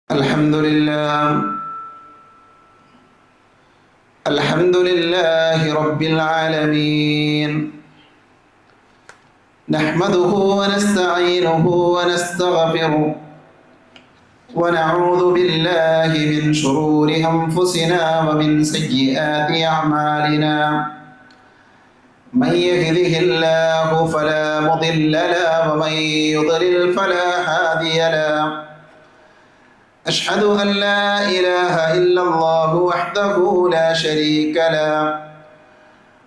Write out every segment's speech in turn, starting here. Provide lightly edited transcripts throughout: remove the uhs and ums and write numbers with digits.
الحمد لله رب العالمين، نحمده ونستعينه ونستغفره ونعوذ بالله من شرور أنفسنا ومن سيئات أعمالنا. من يهده الله فلا مضل له ومن يضلل فلا هادي له. أشهد أن لا إله إلا الله وحده لا شريك له،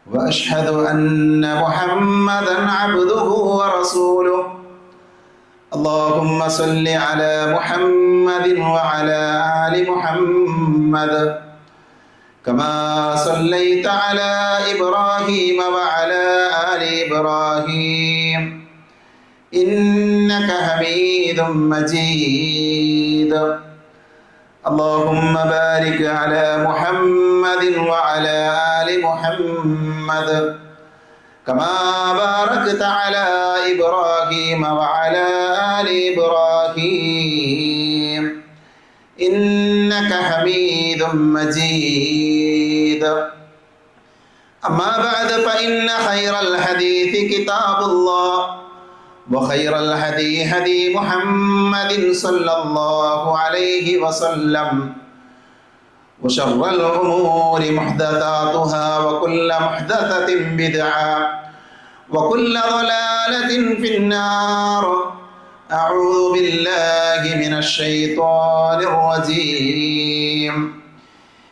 وأشهد أن محمدا عبده ورسوله. اللهم صل على محمد وعلى آل محمد كما صليت على إبراهيم وعلى آل إبراهيم إنك حميد مجيد. اللهم بارك على محمد وعلى آل محمد كما باركت على إبراهيم وعلى آل إبراهيم إنك حميد مجيد. أما بعد فإن خير الحديث كتاب الله، وخير الهدي هدي محمد صلى الله عليه وسلم، وشر الأمور محدثاتها وكل محدثة بدعة وكل ضلالة في النار. أعوذ بالله من الشيطان الرجيم.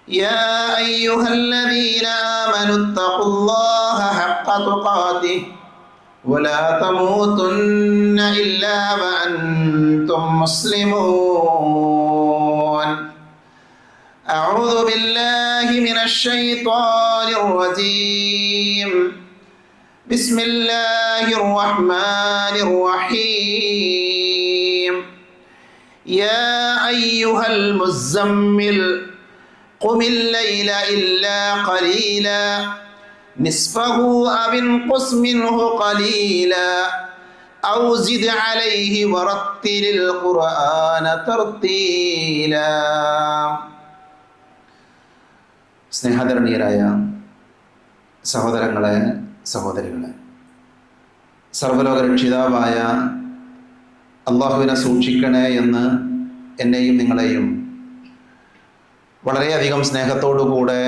يا أيها الذين آمنوا اتقوا الله حق تقاته ولا تموتن إلا وأنتم مسلمون. أعوذ بالله من الشيطان الرجيم. بسم الله الرحمن الرحيم. يا أيها المزمل قم الليل إلا قليلا نصفه أو انقص منه قليلا أو زد عليه ورتل القرآن ترتيلا. സ്നേഹധരണീയരായ സഹോദരങ്ങളെ, സഹോദരികളെ, സർവ്വലോക രക്ഷിതാവായ അള്ളാഹുവിനെ സൂക്ഷിക്കണേ എന്ന് എന്നെയും നിങ്ങളെയും വളരെയധികം സ്നേഹത്തോടുകൂടെ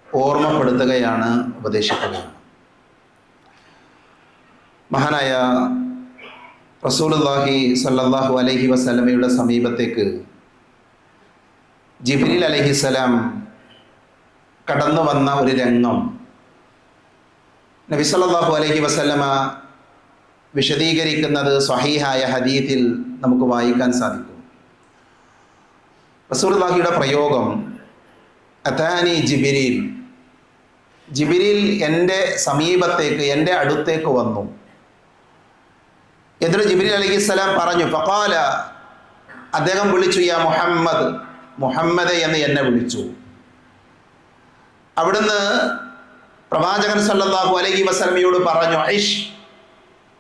ഓർമ്മപ്പെടുത്തുകയാണ്, ഉപദേശിക്കുകയാണ്. മഹാനായ റസൂലുള്ളാഹി സ്വല്ലല്ലാഹു അലൈഹി വസല്ലമയുടെ സമീപത്തേക്ക് ജിബ്രീൽ അലൈഹിസ്സലാം കടന്നു വന്ന ഒരു രംഗം നബി സല്ലല്ലാഹു അലൈഹി വസല്ലമ വിശദീകരിക്കുന്നത് സ്വഹീഹായ ഹദീസിൽ നമുക്ക് വായിക്കാൻ സാധിക്കും. റസൂലുള്ളാഹിയുടെ പ്രയോഗം അതാനി ജിബ്രീൽ, ജിബ്രീൽ എൻ്റെ സമീപത്തേക്ക്, എൻ്റെ അടുത്തേക്ക് വന്നു. എന്നിട്ട് ജിബ്രീൽ അലൈഹിസ്സലാം പറഞ്ഞു, ഫഖാല, അദ്ദേഹം വിളിച്ചു, യാ മുഹമ്മദ്, മുഹമ്മദ് എന്ന് എന്നെ വിളിച്ചു. അവിടുന്ന് പ്രവാചകൻ സല്ലല്ലാഹു അലൈഹി വസല്ലമയോട് പറഞ്ഞു, ഇഷ്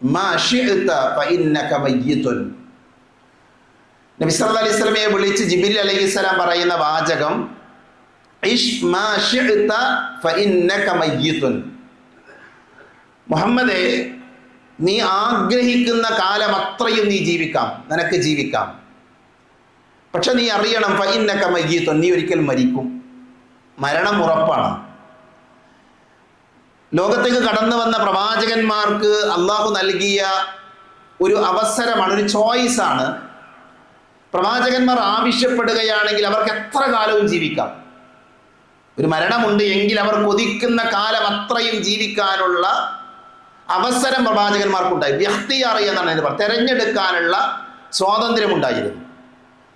മാ ശിഅത ഫഇന്നക മയ്യിതുൻ. നബി സല്ലല്ലാഹു അലൈഹി വസല്ലമയെ വിളിച്ച് ജിബ്രീൽ അലൈഹിസ്സലാം പറയുന്ന വാചകം, ഇഷ് മാ ശിഅത ഫഇന്നക മയ്യിതുൻ. മുഹമ്മദേ, നീ ആഗ്രഹിക്കുന്ന കാലം അത്രയും നീ ജീവിക്കാം, നിനക്ക് ജീവിക്കാം. പക്ഷെ നീ അറിയണം, ഫഇന്നക മയ്യിതുൻ, നീ ഒരിക്കൽ മരിക്കും, മരണം ഉറപ്പാണ്. ലോകത്തേക്ക് കടന്നു വന്ന പ്രവാചകന്മാർക്ക് അള്ളാഹു നൽകിയ ഒരു അവസരമാണ്, ഒരു ചോയ്സാണ്. പ്രവാചകന്മാർ ആവശ്യപ്പെടുകയാണെങ്കിൽ അവർക്ക് എത്ര കാലവും ജീവിക്കാം. ഒരു മരണമുണ്ട് എങ്കിൽ അവർ കൊതിക്കുന്ന കാലം അത്രയും ജീവിക്കാനുള്ള അവസരം പ്രവാചകന്മാർക്കുണ്ടായി. ഇഖ്തിയാർ എന്നാണ് അതിന് പറയുന്നത്, തെരഞ്ഞെടുക്കാനുള്ള സ്വാതന്ത്ര്യമുണ്ടായിരുന്നു.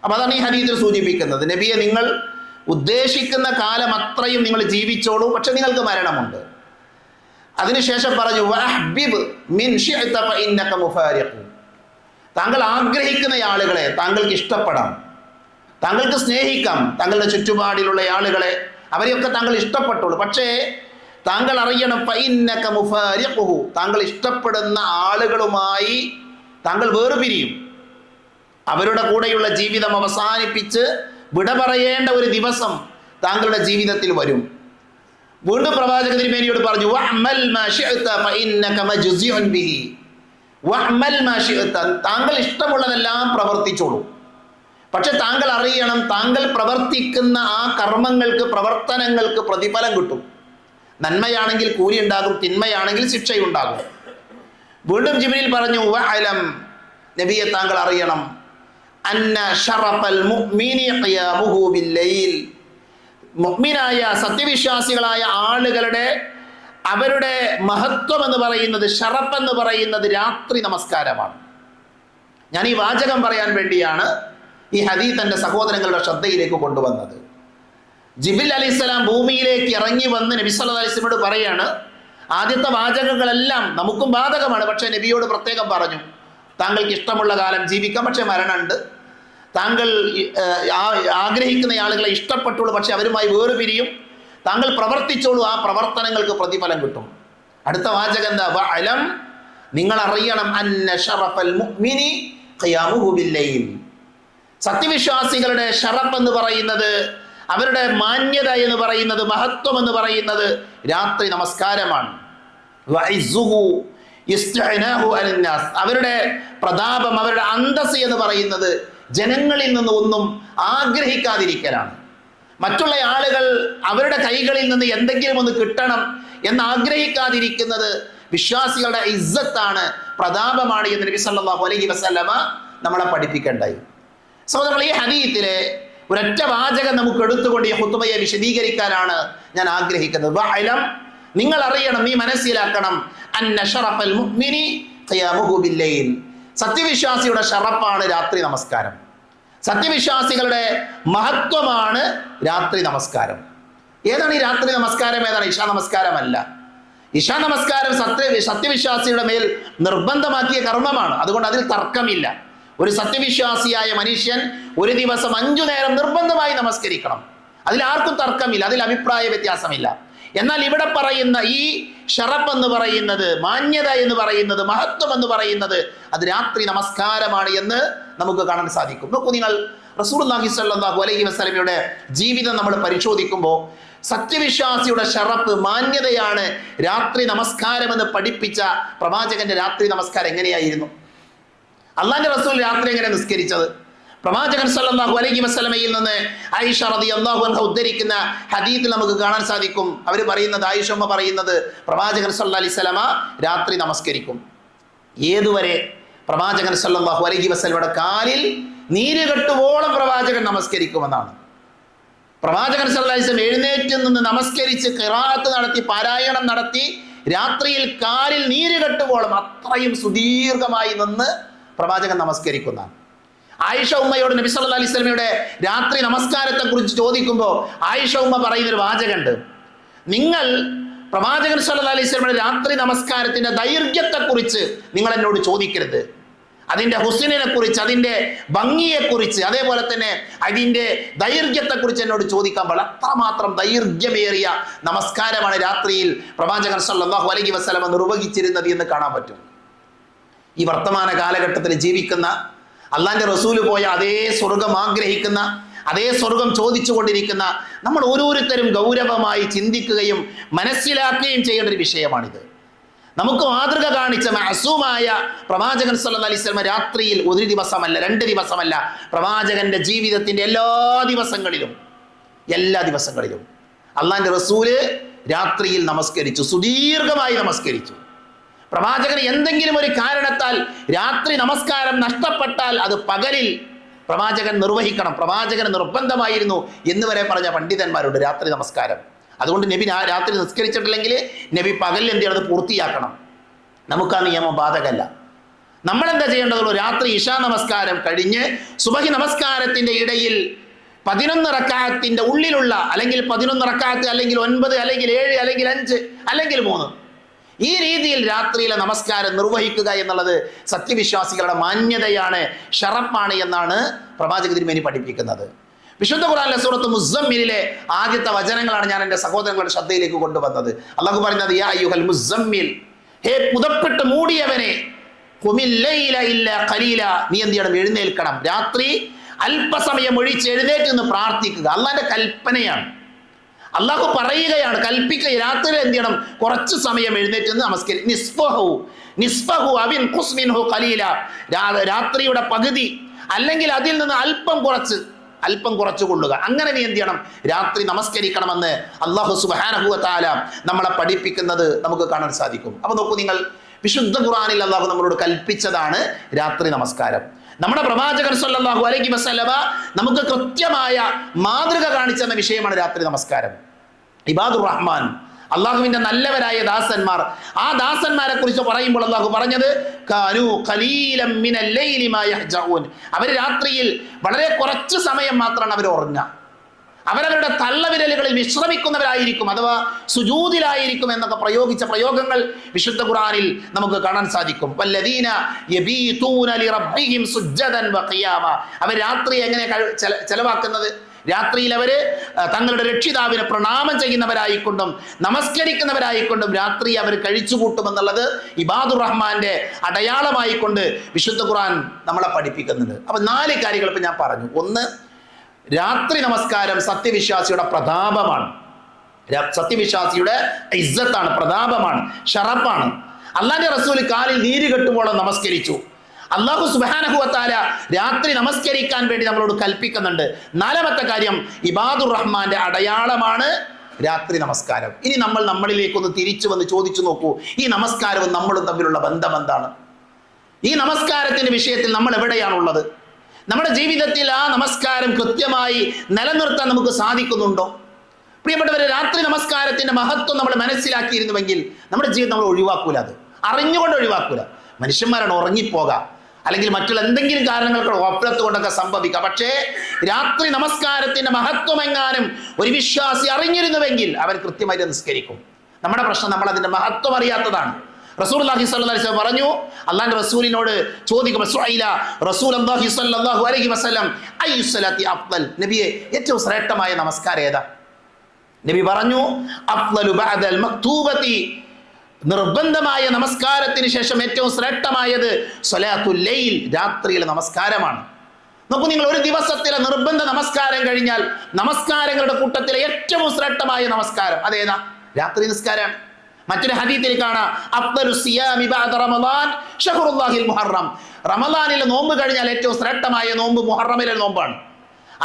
അപ്പം അതാണ് ഈ ഹദീസിൽ സൂചിപ്പിക്കുന്നത്. നബിയെ, നിങ്ങൾ ഉദ്ദേശിക്കുന്ന കാലം അത്രയും നിങ്ങൾ ജീവിച്ചോളൂ, പക്ഷെ നിങ്ങൾക്ക് മരണമുണ്ട്. അതിനുശേഷം പറഞ്ഞു, വഅഹ്ബിബ് മിൻ ശിഅത ഫഇന്നക മുഫാരിഖു. താങ്കൾ ആഗ്രഹിക്കുന്ന ആളുകളെ താങ്കൾക്ക് ഇഷ്ടപ്പെടാം, താങ്കൾക്ക് സ്നേഹിക്കാം, താങ്കളുടെ ചുറ്റുപാടിലുള്ള ആളുകളെ അവരെയൊക്കെ താങ്കൾ ഇഷ്ടപ്പെട്ടോളൂ. പക്ഷേ താങ്കൾ അറിയണം, ഫഇന്നക മുഫാരിഖുഹു, താങ്കൾ ഇഷ്ടപ്പെടുന്ന ആളുകളുമായി താങ്കൾ വേർപിരിയും. അവരുടെ കൂടെയുള്ള ജീവിതം അവസാനിപ്പിച്ച് വിട പറയേണ്ട ഒരു ദിവസം താങ്കളുടെ ജീവിതത്തിൽ വരും. വീണ്ടും പ്രവാചക തിരുമേനിയോട് പറഞ്ഞു, വഅമൽ മാ ശിഅത ഫഇന്നക മജ്സിഉൻ ബിഹി. വഅമൽ മാ ശിഅത, താങ്കൾ ഇഷ്ടമുള്ളതെല്ലാം പ്രവർത്തിച്ചോളൂ. പക്ഷെ താങ്കൾ അറിയണം, താങ്കൾ പ്രവർത്തിക്കുന്ന ആ കർമ്മങ്ങൾക്ക്, പ്രവർത്തനങ്ങൾക്ക് പ്രതിഫലം കിട്ടും. നന്മയാണെങ്കിൽ കൂലി ഉണ്ടാകും, തിന്മയാണെങ്കിൽ ശിക്ഷയുണ്ടാകും. വീണ്ടും ജിബ്രീൽ പറഞ്ഞു, വഅലം, നബിയെ താങ്കൾ അറിയണം, അന്ന ശറഫൽ മുഅ്മിനി ഖിയാമുഹു ബില്ലൈൽ, മുഅ്മിനായ സത്യവിശ്വാസികളായ ആളുകളുടെ അവരുടെ മഹത്വം എന്ന് പറയുന്നത്, ഷറഫ് എന്ന് പറയുന്നത് രാത്രി നമസ്കാരമാണ്. ഞാൻ ഈ വാചകം പറയാൻ വേണ്ടിയാണ് ഈ ഹദീസ് എൻ്റെ സഹോദരങ്ങളുടെ ശ്രദ്ധയിലേക്ക് കൊണ്ടുവന്നത്. ജിബ്രീൽ അലൈഹിസ്സലാം ഭൂമിയിലേക്ക് ഇറങ്ങി വന്ന് നബി സല്ലല്ലാഹു അലൈഹി വസല്ലമയോട് പറയാണ്, ആദ്യത്തെ വാചകങ്ങളെല്ലാം നമുക്കും ബാധകമാണ്, പക്ഷേ നബിയോട് പ്രത്യേകം പറഞ്ഞു, താങ്കൾക്ക് ഇഷ്ടമുള്ള കാലം ജീവിക്കാം, പക്ഷേ മരണമുണ്ട്. താങ്കൾ ആഗ്രഹിക്കുന്ന ആളുകളെ ഇഷ്ടപ്പെട്ടുള്ളൂ, പക്ഷെ അവരുമായി വേർപിരിയും. താങ്കൾ പ്രവർത്തിച്ചോളൂ, ആ പ്രവർത്തനങ്ങൾക്ക് പ്രതിഫലം കിട്ടും. അടുത്ത വാചകം എന്താ? വഅലം, നിങ്ങൾ അറിയണം, അന്ന ശറഫൽ മുഅ്മിനി ഖിയാമുഹു ബില്ലൈൽ, സത്യവിശ്വാസികളുടെ ഷറഫ് എന്ന് പറയുന്നത്, അവരുടെ മാന്യത എന്ന് പറയുന്നത്, മഹത്വം എന്ന് പറയുന്നത് രാത്രി നമസ്കാരമാണ്. വഇസ്സുഹു ഇസ്തിഅനാഹു അലന്നാസ്, അവരുടെ പ്രതാപം, അവരുടെ അന്തസ് എന്ന് പറയുന്നത് ജനങ്ങളിൽ നിന്ന് ഒന്നും ആഗ്രഹിക്കാതിരിക്കലാണ്. മറ്റുള്ള ആളുകൾ അവരുടെ കൈകളിൽ നിന്ന് എന്തെങ്കിലും ഒന്ന് കിട്ടണം എന്ന് ആഗ്രഹിക്കാതിരിക്കുന്നത് വിശ്വാസികളുടെ ഇസ്സത്താണ്, പ്രതാപമാണ് എന്ന് നബി സല്ലല്ലാഹു അലൈഹി വസല്ലമ നമ്മളെ പഠിപ്പിക്കേണ്ടായി. സഹോദരങ്ങളെ, ഈ ഹദീസിലെ ഒരൊറ്റ വാചകം നമുക്ക് എടുത്തുകൊണ്ട് ഈ ഖുതുബയെ വിശദീകരിക്കാനാണ് ഞാൻ ആഗ്രഹിക്കുന്നത്. വഅലം, നിങ്ങൾ അറിയണം, നീ മനസ്സിലാക്കണം, അന്ന ശറഫൽ മുഅ്മിനി ഖിയാമുഹു ബില്ലൈൽ, സത്യവിശ്വാസിയുടെ ഷറഫാണ് രാത്രി നമസ്കാരം. സത്യവിശ്വാസികളുടെ മഹത്വമാണ് രാത്രി നമസ്കാരം. ഏതാണ് ഈ രാത്രി നമസ്കാരം? ഏതാണ്? ഇശാ നമസ്കാരമല്ല. ഇശാ നമസ്കാരം സത്യവിശ്വാസിയുടെ മേൽ നിർബന്ധമാക്കിയ കർമ്മമാണ്. അതുകൊണ്ട് അതിൽ തർക്കമില്ല. ഒരു സത്യവിശ്വാസിയായ മനുഷ്യൻ ഒരു ദിവസം 5 നേരം നിർബന്ധമായി നമസ്കരിക്കണം. അതിൽ ആർക്കും തർക്കമില്ല, അതിൽ അഭിപ്രായ വ്യത്യാസമില്ല. എന്നാൽ ഇവിടെ പറയുന്ന ഈ ഷറഫ് എന്ന് പറയുന്നത്, മാന്യത എന്ന് പറയുന്നത്, മഹത്വം എന്ന് പറയുന്നത്, അത് രാത്രി നമസ്കാരമാണ് എന്ന് നമുക്ക് കാണാൻ സാധിക്കും. നോക്കൂ, നിങ്ങൾ റസൂലുള്ളാഹി സ്വല്ലല്ലാഹു അലൈഹി വസല്ലമയുടെ ജീവിതം നമ്മൾ പരിശോധിക്കുമ്പോൾ സത്യവിശ്വാസിയുടെ ഷറഫ്, മാന്യതയാണ് രാത്രി നമസ്കാരം എന്ന് പഠിപ്പിച്ച പ്രവാചകന്റെ രാത്രി നമസ്കാരം എങ്ങനെയായിരുന്നു? അള്ളാന്റെ റസൂൽ രാത്രി എങ്ങനെ നിസ്കരിച്ചത്? പ്രവാചകൻ സല്ലല്ലാഹു അലൈഹി വസല്ലമയിൽ നിന്ന് ആയിഷ റളിയല്ലാഹു അൻഹ ഉദ്ധരിക്കുന്ന ഹദീസിൽ നമുക്ക് കാണാൻ സാധിക്കും. അവർ പറയുന്നത്, ആയിഷ അമ്മ പറയുന്നത്, പ്രവാചകൻ സല്ലല്ലാഹു അലൈഹി വസല്ലമ രാത്രി നമസ്കരിക്കും. ഏതുവരെ? പ്രവാചകൻ സല്ലല്ലാഹു അലൈഹി വസല്ലമയുടെ കാലിൽ നീര് കെട്ടുവോളം പ്രവാചകൻ നമസ്കരിക്കുമെന്നാണ്. പ്രവാചകൻ സല്ലല്ലാഹു അലൈഹി വസല്ലം എഴുന്നേറ്റ് നിന്ന് നമസ്കരിച്ച് ഖിറാഅത്ത് നടത്തി, പാരായണം നടത്തി, രാത്രിയിൽ കാലിൽ നീര് കെട്ടുവോളം അത്രയും സുദീർഘമായി നിന്ന് പ്രവാചകൻ നമസ്കരിക്കുന്നതാണ്. ആയിഷ ഉമ്മയോട് നബി സല്ലല്ലാഹു അലൈഹി വസല്ലമയുടെ രാത്രി നമസ്കാരത്തെ കുറിച്ച് ചോദിക്കുമ്പോൾ ആയിഷ ഉമ്മ പറയുന്നൊരു വാചകമുണ്ട്, നിങ്ങൾ പ്രവാചകൻ സല്ലല്ലാഹു അലൈഹി വസല്ലമയുടെ രാത്രി നമസ്കാരത്തിന്റെ ദൈർഘ്യത്തെക്കുറിച്ച് നിങ്ങൾ എന്നോട് ചോദിക്കരുത്. അതിൻ്റെ ഹുസ്നിനെ കുറിച്ച്, അതിൻ്റെ ഭംഗിയെക്കുറിച്ച്, അതേപോലെ തന്നെ അതിൻ്റെ ദൈർഘ്യത്തെക്കുറിച്ച് എന്നോട് ചോദിക്കാൻ പാടില്ല. അത്രമാത്രം ദൈർഘ്യമേറിയ നമസ്കാരമാണ് രാത്രിയിൽ പ്രവാചകൻ സല്ലല്ലാഹു അലൈഹി വസല്ലമ നിർവഹിച്ചിരുന്നത് എന്ന് കാണാൻ പറ്റും. ഈ വർത്തമാന കാലഘട്ടത്തിൽ ജീവിക്കുന്ന, അള്ളാന്റെ റസൂല് പോയ അതേ സ്വർഗം ആഗ്രഹിക്കുന്ന, അതേ സ്വർഗം ചോദിച്ചു കൊണ്ടിരിക്കുന്ന നമ്മൾ ഓരോരുത്തരും ഗൗരവമായി ചിന്തിക്കുകയും മനസ്സിലാക്കുകയും ചെയ്യേണ്ട ഒരു വിഷയമാണിത്. നമുക്ക് മാതൃക കാണിച്ച മഅസൂമായ പ്രവാചകൻ സല്ലല്ലാഹു അലൈഹി വസല്ലം രാത്രിയിൽ ഒരു ദിവസമല്ല, 2 ദിവസമല്ല, പ്രവാചകന്റെ ജീവിതത്തിന്റെ എല്ലാ ദിവസങ്ങളിലും അള്ളാന്റെ റസൂല് രാത്രിയിൽ നമസ്കരിച്ചു, സുദീർഘമായി നമസ്കരിച്ചു. പ്രവാചകന് എന്തെങ്കിലും ഒരു കാരണത്താൽ രാത്രി നമസ്കാരം നഷ്ടപ്പെട്ടാൽ അത് പകലിൽ പ്രവാചകൻ നിർവഹിക്കണം, പ്രവാചകന് നിർബന്ധമായിരുന്നു എന്ന് വരെ പറഞ്ഞ പണ്ഡിതന്മാരുണ്ട് രാത്രി നമസ്കാരം. അതുകൊണ്ട് നബി രാത്രി നിസ്കരിച്ചിട്ടില്ലെങ്കിൽ നബി പകലിൽ എന്ത് ചെയ്യണം? അത് പൂർത്തിയാക്കണം. നമുക്ക് ആ നിയമം ബാധകമല്ല. നമ്മളെന്താ ചെയ്യേണ്ടതുള്ളൂ? രാത്രി ഇശാ നമസ്കാരം കഴിഞ്ഞ് സുബഹി നമസ്കാരത്തിന്റെ ഇടയിൽ 11 റക്അത്തിന്റെ ഉള്ളിലുള്ള, അല്ലെങ്കിൽ 11 റക്അത്ത്, അല്ലെങ്കിൽ 9, അല്ലെങ്കിൽ 7, അല്ലെങ്കിൽ 5, അല്ലെങ്കിൽ 3, ഈ രീതിയിൽ രാത്രിയിലെ നമസ്കാരം നിർവഹിക്കുക എന്നുള്ളത് സത്യവിശ്വാസികളുടെ മാന്യതയാണ്, ഷറഫാണ് എന്നാണ് പ്രവാചക തിരുമേനി പഠിപ്പിക്കുന്നത്. വിശുദ്ധ ഖുർആനിലെ സൂറത്ത് മുസ്സമ്മിലിലെ ആദ്യത്തെ വചനങ്ങളാണ് ഞാൻ എൻ്റെ സഹോദരങ്ങളുടെ ശ്രദ്ധയിലേക്ക് കൊണ്ടുവന്നത്. അള്ളാഹു പറയുന്നത്, യാ അയ്യുഹൽ മുസ്സമ്മിൽ, ഹേ പുതപ്പിട്ട് മൂടിയവനെ, ഖുമിൽ ലൈല ഇല്ലാ ഖലീല, നീ എന്ത് ചെയ്യണം? എഴുന്നേൽക്കണം, രാത്രി അല്പസമയം ഒഴിച്ച് എഴുന്നേറ്റ് നിന്ന് പ്രാർത്ഥിക്കുക. അള്ളാന്റെ കൽപ്പനയാണ്, അള്ളാഹു പറയുകയാണ്, കൽപ്പിക്കുക. രാത്രി എന്ത് ചെയ്യണം? കുറച്ച് സമയം എഴുന്നേറ്റ് നിന്ന് നമസ്കരിക്കും. നിസ്ഫഹു അവിൻ ഖുസ് മിൻഹു ഖലീല, രാത്രിയുടെ പകുതി അല്ലെങ്കിൽ അതിൽ നിന്ന് അല്പം കുറച്ച് കൊള്ളുക. അങ്ങനെ നീ എന്ത് ചെയ്യണം? രാത്രി നമസ്കരിക്കണമെന്ന് അല്ലാഹു സുബ്ഹാനഹു വ തആല നമ്മളെ പഠിപ്പിക്കുന്നത് നമുക്ക് കാണാൻ സാധിക്കും. അപ്പൊ നോക്കൂ നിങ്ങൾ, വിശുദ്ധ ഖുർആനിൽ അല്ലാഹു നമ്മളോട് കൽപ്പിച്ചതാണ് രാത്രി നമസ്കാരം. നമ്മുടെ പ്രവാചകൻ സല്ലല്ലാഹു അലൈഹി വസല്ലമ നമുക്ക് കൃത്യമായ മാതൃക കാണിച്ചെന്ന വിഷയമാണ് രാത്രി നമസ്കാരം. ഇബാദുർ റഹ്മാൻ, അള്ളാഹുവിന്റെ നല്ലവരായ ദാസന്മാർ, ആ ദാസന്മാരെ കുറിച്ച് പറയുമ്പോൾ അള്ളാഹു പറഞ്ഞത് കാനൂ ഖലീലൻ മിനൽ ലൈലി മാ യഹ്ജഊൻ, അവർ രാത്രിയിൽ വളരെ കുറച്ച് സമയം മാത്രമാണ് അവർ ഉറങ്ങുക. അവരവരുടെ തള്ളവിരലുകളിൽ വിശ്രമിക്കുന്നവരായിരിക്കും, അഥവാ സുജൂദിലായിരിക്കും എന്നൊക്കെ പ്രയോഗിച്ച പ്രയോഗങ്ങൾ വിശുദ്ധ ഖുർആനിൽ നമുക്ക് കാണാൻ സാധിക്കും. വല്ലദീന യബീതൂന ലിറബ്ബിഹിം സുജ്ജദൻ വഖിയാമ, അവർ രാത്രി എങ്ങനെ ചെലവാക്കുന്നത്? രാത്രിയിൽ അവര് തങ്ങളുടെ രക്ഷിതാവിനെ പ്രണാമം ചെയ്യുന്നവരായിക്കൊണ്ടും നമസ്കരിക്കുന്നവരായിക്കൊണ്ടും രാത്രി അവർ കഴിച്ചുകൂട്ടുമെന്നുള്ളത് ഇബാദുർ റഹ്മാന്റെ അടയാളമായിക്കൊണ്ട് വിശുദ്ധ ഖുർആൻ നമ്മളെ പഠിപ്പിക്കുന്നുണ്ട്. അപ്പൊ 4 കാര്യങ്ങൾ ഇപ്പൊ ഞാൻ പറഞ്ഞു. ഒന്ന്, രാത്രി നമസ്കാരം സത്യവിശ്വാസിയുടെ പ്രതാപമാണ്, സത്യവിശ്വാസിയുടെ ഇസ്സത്താണ്, പ്രതാപമാണ്, ഷറഫാണ്. അള്ളാന്റെ റസൂൽ കാലിൽ നീര് കെട്ടുമ്പോഴും നമസ്കരിച്ചു. അല്ലാഹു സുബ്ഹാനഹു വ തആല രാത്രി നമസ്കരിക്കാൻ വേണ്ടി നമ്മളോട് കൽപ്പിക്കുന്നുണ്ട്. 4ാമത്തെ കാര്യം, ഇബാദുർ റഹ്മാന്റെ അടയാളമാണ് രാത്രി നമസ്കാരം. ഇനി നമ്മൾ നമ്മളിലേക്കൊന്ന് തിരിച്ചു വന്ന് ചോദിച്ചു നോക്കൂ, ഈ നമസ്കാരവും നമ്മളും തമ്മിലുള്ള ബന്ധം എന്താണ്? ഈ നമസ്കാരത്തിന്റെ വിഷയത്തിൽ നമ്മൾ എവിടെയാണുള്ളത്? നമ്മുടെ ജീവിതത്തിൽ ആ നമസ്കാരം കൃത്യമായി നിലനിർത്താൻ നമുക്ക് സാധിക്കുന്നുണ്ടോ? പ്രിയപ്പെട്ടവരെ, രാത്രി നമസ്കാരത്തിന്റെ മഹത്വം നമ്മൾ മനസ്സിലാക്കിയിരുന്നുവെങ്കിൽ നമ്മുടെ ജീവിതം നമ്മൾ ഒഴിവാക്കൂല, അത് അറിഞ്ഞുകൊണ്ട് ഒഴിവാക്കൂല. മനുഷ്യന്മാരാണ്, ഉറങ്ങിപ്പോകാം, അല്ലെങ്കിൽ മറ്റുള്ള എന്തെങ്കിലും കാരണങ്ങൾക്ക് ഗഫലത്ത് കൊണ്ടൊക്കെ സംഭവിക്കാം. പക്ഷേ രാത്രി നമസ്കാരത്തിന്റെ മഹത്വം എങ്ങാനും ഒരു വിശ്വാസി അറിഞ്ഞിരുന്നുവെങ്കിൽ അവൻ കൃത്യമായിട്ട് നിസ്കരിക്കും. നമ്മുടെ പ്രശ്നം നമ്മൾ അതിന്റെ മഹത്വം അറിയാത്തതാണ്. റസൂലുള്ളാഹി സ്വല്ലല്ലാഹു അലൈഹി വസല്ലം പറഞ്ഞു, അല്ലാഹുവിന്റെ റസൂലിനോട് ചോദിക്കുമ്പോൾ റസൂലുള്ളാഹി സ്വല്ലല്ലാഹു അലൈഹി വസല്ലം അയ്യുസ്സലാത്തി അഫ്ളൽ, നബിയെ ഏറ്റവും ശ്രേഷ്ഠമായ നമസ്കാരം ഏതാ? നബി പറഞ്ഞു, അഫ്ളലു ബഅദൽ മക്തൂബതി, നിർബന്ധമായ നമസ്കാരത്തിന് ശേഷം ഏറ്റവും ശ്രേഷ്ഠമായത് സ്വലാത്തുൽ ലൈൽ, രാത്രിയിലെ നമസ്കാരമാണ്. നോക്കൂ നിങ്ങൾ, ഒരു ദിവസത്തിലെ നിർബന്ധ നമസ്കാരം കഴിഞ്ഞാൽ നമസ്കാരങ്ങളുടെ കൂട്ടത്തിലെ ഏറ്റവും ശ്രേഷ്ഠമായ നമസ്കാരം അതേതാ? രാത്രി നിസ്കാരമാണ്. മറ്റൊരു ഹദീസിൽ കാണാം, അഫ്ദലു സിയാമി ബഅദ റമളാൻ ശഹ്റുല്ലാഹിൽ മുഹറം, റമളാനിലെ നോമ്പ് കഴിഞ്ഞാൽ ഏറ്റവും ശ്രേഷ്ഠമായ നോമ്പ് മുഹറമിലെ നോമ്പാണ്.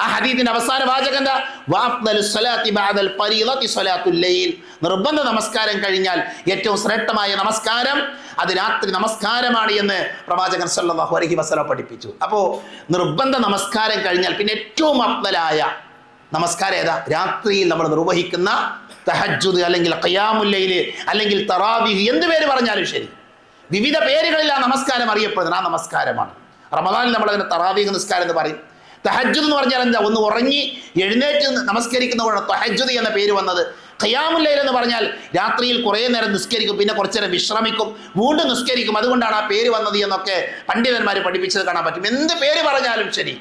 ആ ഹദീസിന്റെ അവസാന വാചകം എന്താ? വഅഫ്ദലു സ്വലാത്തി ബഅദൽ ഫരീളത്തി സ്വലാത്തുൽ ലൈൽ, നിർബന്ധ നമസ്കാരം കഴിഞ്ഞാൽ ഏറ്റവും ശ്രേഷ്ഠമായ നമസ്കാരം അത് രാത്രി നമസ്കാരമാണ് എന്ന് പ്രവാചകൻ സല്ലല്ലാഹു അലൈഹി വസല്ലം പഠിപ്പിച്ചു. അപ്പോ നിർബന്ധ നമസ്കാരം കഴിഞ്ഞാൽ പിന്നെ ഏറ്റവും അഫ്ദലായ നമസ്കാരം ഏതാ? രാത്രിയിൽ നമ്മൾ നിർവഹിക്കുന്ന തഹജ്ജുദ് അല്ലെങ്കിൽ ഖിയാമുൽ ലൈൽ അല്ലെങ്കിൽ തറാവീഹ്, എന്ത് പേര് പറഞ്ഞാലും ശരി, വിവിധ പേരുകളിൽ ആ നമസ്കാരം അറിയപ്പെടുന്നത് ആ നമസ്കാരമാണ്. റമദാനിൽ നമ്മൾ അതിന് തറാവീഹ് നിസ്കാരം എന്ന് പറയും. തഹജ്ജുദ് എന്ന് പറഞ്ഞാൽ എന്താ? ഒന്ന് ഉറങ്ങി എഴുന്നേറ്റ് നമസ്കരിക്കുന്നതാണ് തഹജ്ജുദ് എന്ന പേര് വന്നത്. ഖിയാമുൽ ലൈൽ എന്ന് പറഞ്ഞാൽ രാത്രിയിൽ കുറേ നേരം നിസ്കരിക്കും, പിന്നെ കുറച്ചു നേരം വിശ്രമിക്കും, വീണ്ടും നിസ്കരിക്കും, അതുകൊണ്ടാണ് ആ പേര് വന്നത് എന്നൊക്കെ പണ്ഡിതന്മാർ പഠിപ്പിച്ചത് കാണാൻ പറ്റും. എന്ത് പേര് പറഞ്ഞാലും ശരി,